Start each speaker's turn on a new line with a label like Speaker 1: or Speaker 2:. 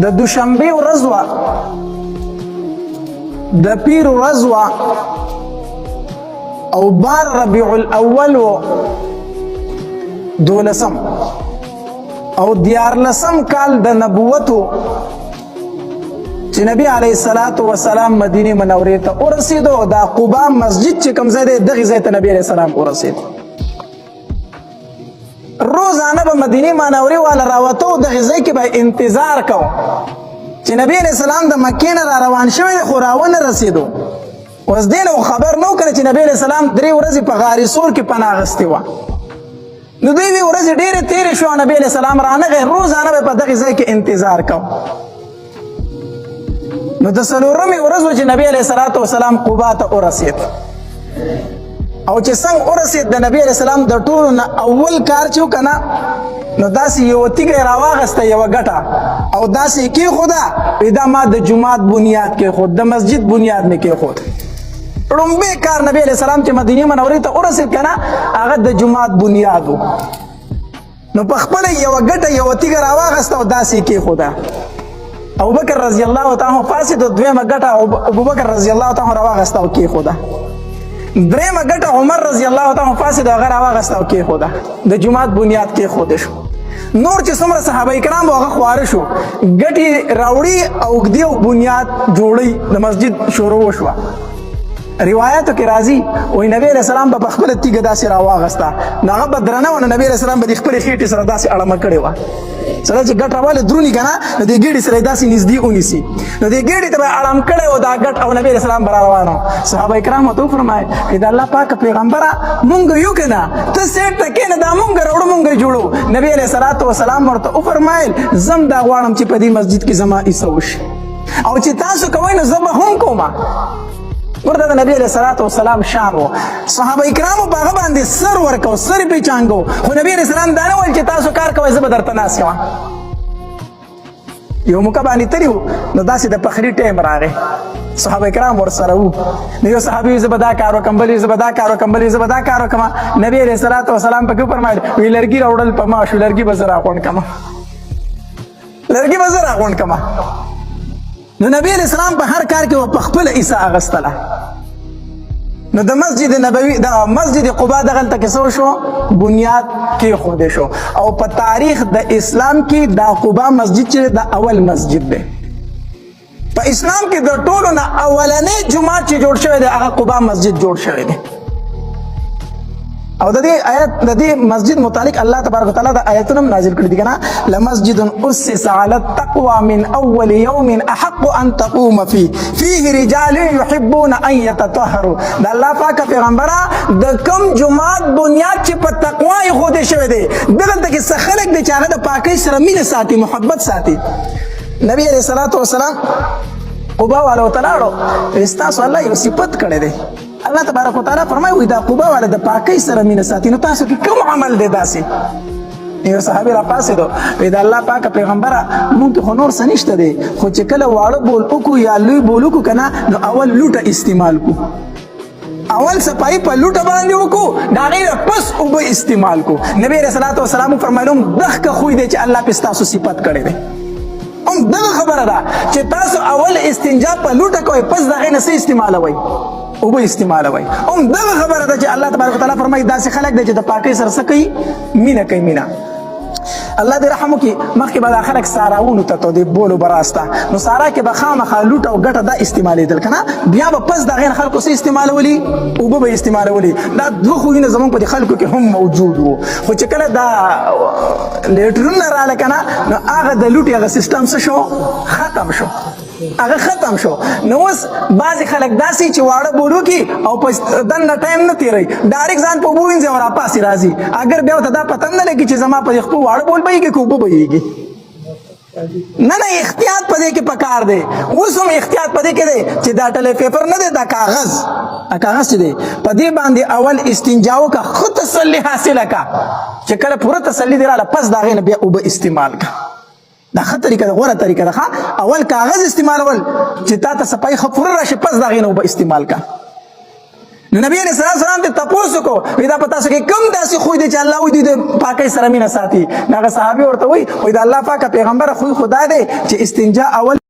Speaker 1: د دوشنبه ورځ وه، د پیر ورځ وه او بار ربیع الاول و 12 او 14 کال د نبوت و چې نبی علیه الصلاة والسلام مدینه منورې ته ورسېدو. دا قبا مسجد چې کوم ځای دی دغې ځای ته نبی علیه السلام ورسېد. روزانه به مدینه منورې والا راوته او دغې ځای کې به انتظار کوو چې نبی علیه السلام د مکې نه را روان شوی دی خو راونه رسېدو. اوس دې نه خبر نه و که نه چې نبی علیه السلام 3 ورځې په غار صور کې پناه اخیستې وه. نو دوی وی ورځې ډېرې تېرې شوه نبی علیه السلام رانغی، روزانه به په دغې ځای کې انتظار کوو. نو د 4مې ورځ و چې نبی علیه الصلاة والسلام قبا ته ورسېد او چې څنګه ورسېد د نبی علیه السلام د ټولو نه اول کار چې و که نه نو داسې یوه تیږه یې راواخیسته یوه ګټه او داسې یې کېښوده، دا ما د جومات بنیاد کېښود، د مسجد بنیاد مې کېښود. لومبی کار نبی علیه السلام چې مدینه منورې ته ورسېد که نه هغه د جومات بنیاد و. نو په خپله یوه ګټه یوه تیږه راواخیسته او داسې یې کېښوده. ابوبکر رضی الله تعالی عنہ پاسې د دویمه ګټه ابوبکر رضی الله تعالی عنہ راواخیسته او کېښوده. درېیمه ګټه عمر رضی الله تعالی عنہ پاسې د هغه راواخیسته او کېښوده، د جومات بنیاد کېښودی شو. نور چې څومره صحابه کرام هغه خواره شو، ګټې راوړي او ږدي او بنیاد جوړوي، د مسجد شروع وشوه. روایاتو کې راځي وایي نبی علیه السلام به په خپله تیږه داسې راواخیسته، نو هغه به درنه وه، نو نبی علیه السلام به د خپلې خېټې سره داسې اړمه کړې وه. سره چې ګټ راواله درونی که نه نو دې ګېډې سره یې داسې نږدې ونیسي، نو دې ګېډې ته به یې اړم کړی و دا ګټ او نبی علیه السلام به را روان و. صحابه کرامو ته وفرمایل چې د الله پاکه پیغمبره مونږ یو که نه ته سیټ ته کښېنه دا مونږ راوړو مونږ جوړو. نبی علیه الصلاة والسلام ورته وفرمایل زم دا غواړم چې په دې مسجد کې زما حصه وشي او چې تاسو کوئ نو زه به هم کومه. ورته د نبی علیه الصلاة والسلام شان و. صحابه کرامو په هغه باندې سر ورکو، سر یې پیچانګو، خو نبی علیه السلام دا نه ویل چې تاسو کار کوئ زه به درته ناست یم. یو موقع باندې تلي وو نو داسې د پخلي ټایم راغی، صحابه کرام ورسره وو. نو یو صحابي وي زه به دا کار وکړم، بل زه به دا کار وکړم، بل زه به دا کار وکړم. نبی علیه الصلاة والسلام پکې وفرمایل وی لرګي راوړل په ما شو، لرګي به زه راغونډ کړم، لرګي به زه راغونډ کړم. نو نبی علیہ السلام په هر کار کې په خپل حصه اغستله. نو د مسجد نبوي د مسجد قباء دغلته کې څه شو؟ بنیاد کېښودی شو او په تاریخ د اسلام کې دا قباء مسجد چې د اول مسجد دی. په اسلام کې د ټولو نه اولنی جومات چې جوړ شوی دی هغه قباء مسجد جوړ شوی دی. او د دې آیت د دې مسجد متعلق الله تبارک وتعالى د آیتونه نازل کړي دي کنه لمسجد اسس على التقوى من اول يوم احق ان تقوم فيه رجال يحبون ان يتطهروا. د الله پاک پیغمبره د کوم جمعات بنیاد چې په تقوا یې خوده شوی دی دغلته کې څه خلک دي چې هغه د پاکۍ سره مینه ساتي، محبت ساتي. نبی علیه الصلاة والسلام قباء والو ته لاړو، ستاسو الله یو صفت کړی دی. الله تبارک وتعالی فرمایي وي دا قباء والا د پاکۍ سره مینه ساتي، نو تاسو کې کوم عمل دی داسې؟ یو صحابي را پاسېدو وایي د الله پاکه پیغمبره مونږ کې خو نور څه نشته دی، خو چې کله واړه بول وکړو یا لوی بول وکړو که نه نو اول لوټه استعمال کړو، اول صفایي په لوټه باندې وکړو، د هغې نه پس اوبه استعمال کړو. نبی علیه الصلاة والسلام وفرمایل دغه خوی دی چې الله پې ستاسو صفت کړی دی. هم دغه خبره ده چې تاسو اول استنجا په لوټه کوئ پس د هغې نه څه استعمالوئ؟ اوبه استعمالوئ. هم دغه خبره ده چې الله تبارک وتعالی فرمایي داسې خلک دی چې د پاکۍ سره څه کوي؟ مینه کوي، مینه. الله دې رحم وکړي مخکې به دا خلک ساراونو ته د بولو به راسته، نو سارا کې به خامخا لوټه او ګټه دا استعمالېدل که نه، بیا به پس د هغې نه خلکو څه استعمالولي؟ اوبه به استعمالولي. دا دوه خویونه زموږ په دې خلکو کې هم موجود وو، خو چې کله دا لیټرونه راغله که نه نو هغه د لوټې هغه سیسټم څه شو؟ ختم شو، هغه ختم شو. نو اوس بعضې خلک داسې چې واړه بول وکړي او په دنده ټایم نه تېروي، ډایرکټ ځان په اوبه وینځي او راپاسې راځي، اگر بیا ورته دا پته نه لګي چې زما په خپل واړه بول بهیږي که اوبه بهیږي. نه نه احتیاط په دې کې پکار دی. اوس هم احتیاط په دې کې دی چې دا ټلی پیپر نه دی، دا کاغذ چې دی په دې باندې اول استنجا وکړه، ښه تسلي حاصله کړه، چې کله پوره تسلي دې راغله پس د هغې نه بیا اوبه استعمال کړه. دا ښه طریقه ده، غوره طریقه ده. اول کاغذ استعمالول چې تا ته صفایي ښه پوره راشي پس د هغې نه اوبه استعمال کړه. نو نبی علیہ السلام ته تاسو کو دا پتا سو کې کم داسې خو دې چې الله وي دې پاکي سره مینه ساتي هغه صحابي ورته وي دا الله پاک پیغمبر خو خدا دی چې استنجا اول